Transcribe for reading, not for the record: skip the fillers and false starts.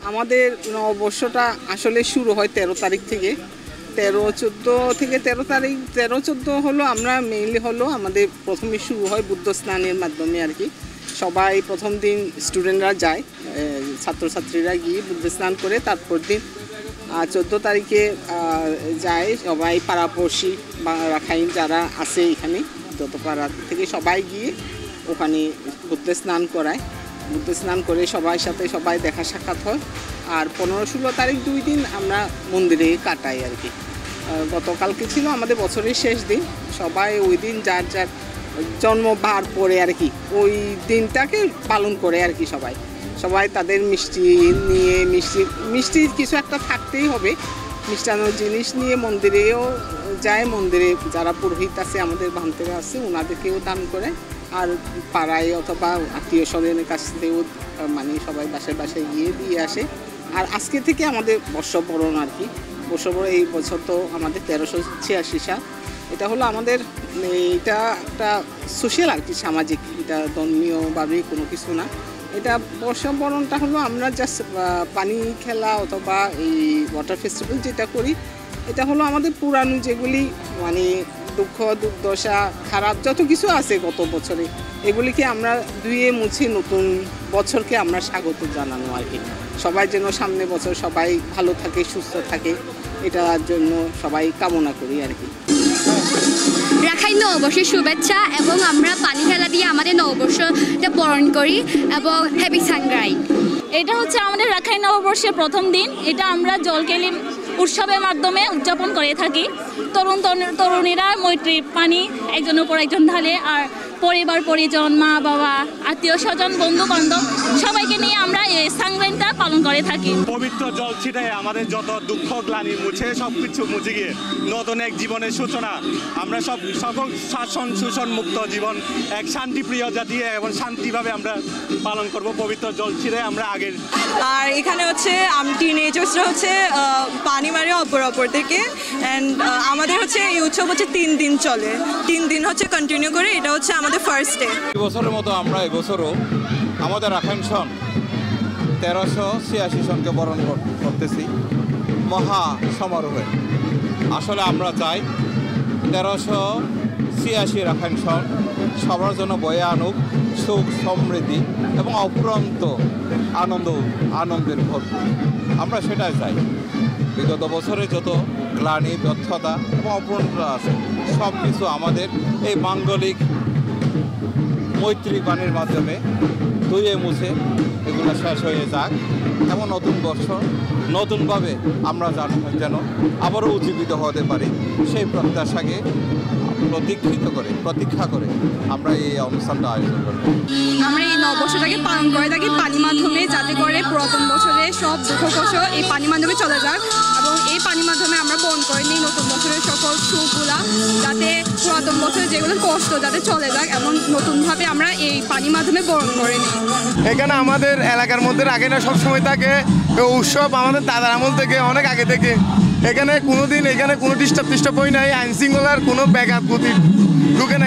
আমাদের নববর্ষটা আসলে শুরু হয় 13 তারিখ থেকে। 13-14 থেকে 13 তারিখ 13-14 হলো আমরা মেইনলি হলো আমাদের প্রথমে শুরু হয় বুদ্ধ স্নানের মাধ্যমে আর কি। সবাই প্রথম দিন স্টুডেন্টরা যায়, ছাত্রছাত্রীরা গিয়ে বুদ্ধ স্নান করে তারপর দিন 14 তারিখে যায় সবাই পাড়াপড়শি বা রাখাইন যারা আছে এখানে যত পাড়া থেকে সবাই গিয়ে ওখানে বুদ্ধ স্নান করায়। বুদ্ধ স্নান করে সবার সাথে সবাই দেখা সাক্ষাৎ হয়। আর 15-16 তারিখ 2 দিন আমরা মন্দিরে কাটাই আর কি। গতকালকে ছিল আমাদের বছরের শেষ দিন, সবাই ওই দিন যার যার জন্মবার পরে আর কি ওই দিনটাকে পালন করে আর কি। সবাই তাদের মিষ্টি নিয়ে মিষ্টি কিছু একটা থাকতেই হবে, মিষ্টান্ন জিনিস নিয়ে মন্দিরেও যায়। মন্দিরে যারা পুরোহিত আছে আমাদের ভান্তেরা আছে ওনাদেরকেও দান করে, আর পাড়ায় অথবা আত্মীয় স্বজনের কাছ থেকেও মানে সবাই বাসায় গিয়ে দিয়ে আসে। আর আজকে থেকে আমাদের বর্ষবরণ আর কি। বর্ষবরণ এই বছর তো আমাদের 1386 সাল। এটা হলো আমাদের এটা একটা সোশ্যাল আর কি, সামাজিক, এটা ধর্মীয়ভাবে কোনো কিছু না। এটা বর্ষবরণটা হলো আমরা জাস্ট পানি খেলা অথবা এই ওয়াটার ফেস্টিভ্যাল যেটা করি, এটা হলো আমাদের পুরানো যেগুলি মানে দুঃখ দুর্দশা খারাপ যত কিছু আছে গত বছরে এগুলিকে আমরা ধুয়ে মুছে নতুন বছরকে আমরা স্বাগত জানানো আর কি। সবাই যেন সামনে বছর সবাই ভালো থাকে, সুস্থ থাকে, এটার জন্য সবাই কামনা করি আর কি। রাখাইন নববর্ষের শুভেচ্ছা, এবং আমরা পানি খেলা দিয়ে আমাদের নববর্ষটা বরণ করি এবং হ্যাপি সাংগ্রাই। এটা হচ্ছে আমাদের রাখাইন নববর্ষের প্রথম দিন। এটা আমরা জলকেলি উৎসবের মাধ্যমে উদযাপন করে থাকি। তরুণীরা মৈত্রীর পানি একজনের উপর একজন ঢালে, আর পরিবার পরিজন, মা বাবা, আত্মীয় স্বজন, বন্ধু বান্ধব সবাইকে নিয়ে আমরা এই সাংগ্রাইটা পালন করে থাকি। পবিত্র জল ছিটায় আমাদের যত দুঃখ গ্লানি মুছে সবকিছু মুছে গিয়ে নতুন এক জীবনের সূচনা। আমরা সকল শাসন শোষণ মুক্ত জীবন, এক শান্তিপ্রিয় জাতি এবং শান্তিভাবে আমরা পালন করব পবিত্র জল ছিটায় আমরা আগের। আর এখানে হচ্ছে টিনেজার্সরা হচ্ছে পানি মারে অপর থেকে। অ্যান্ড আমাদের হচ্ছে এই উৎসব হচ্ছে 3 দিন চলে, 3 দিন হচ্ছে কন্টিনিউ করে। এটা হচ্ছে আমাদের ফার্স্ট ডে। বছরের মতো আমরা এবছরও আমাদের রাখাইন সন 1386 সনকে বরণ করতেছি মহা সমারোহে। আসলে আমরা চাই 1386 রাখাইন সন সবার জন্য বয়ে আনুক সুখ সমৃদ্ধি এবং অফুরন্ত আনন্দের ভরপুর। আমরা সেটাই চাই। বিগত বছরে যত গ্লানি, ব্যর্থতা এবং অপূর্ণতা আছে সব কিছু আমাদের এই মাঙ্গলিক মৈত্রী বাণীর মাধ্যমে ধুয়ে মুছে এগুলো শেষ হয়ে যাক, এবং নতুন বর্ষ নতুনভাবে আমরা যেন আবারও উজ্জীবিত হতে পারি সেই প্রত্যাশাকে প্রতীক্ষা করে আমরা এই অনুষ্ঠানটা আয়োজন করি। আমরা এই নববর্ষটাকে পালন করে থাকি পানির মাধ্যমে, যাতে করে পুরাতন বছরে সব দুঃখ কষ্ট এই পানির মাধ্যমে চলে যাক, এবং এই পানির মাধ্যমে আমরা বরণ করে নিই নতুন বছরের সকল সুখগুলা, যাতে পুরাতন বছরে যেগুলো কষ্ট যাতে চলে যাক, এবং নতুনভাবে আমরা এই পানির মাধ্যমে বরণ করে নিই। এখানে আমাদের এলাকার মধ্যে আগে না সবসময় থাকে উৎসব, আমাদের দাদার আমল থেকে অনেক আগে থেকে এখানে কোনো ডিস্টার্ব হয় নাই, আইন শৃঙ্খলার কোনো ব্যাঘাত গতি ঢুকে না।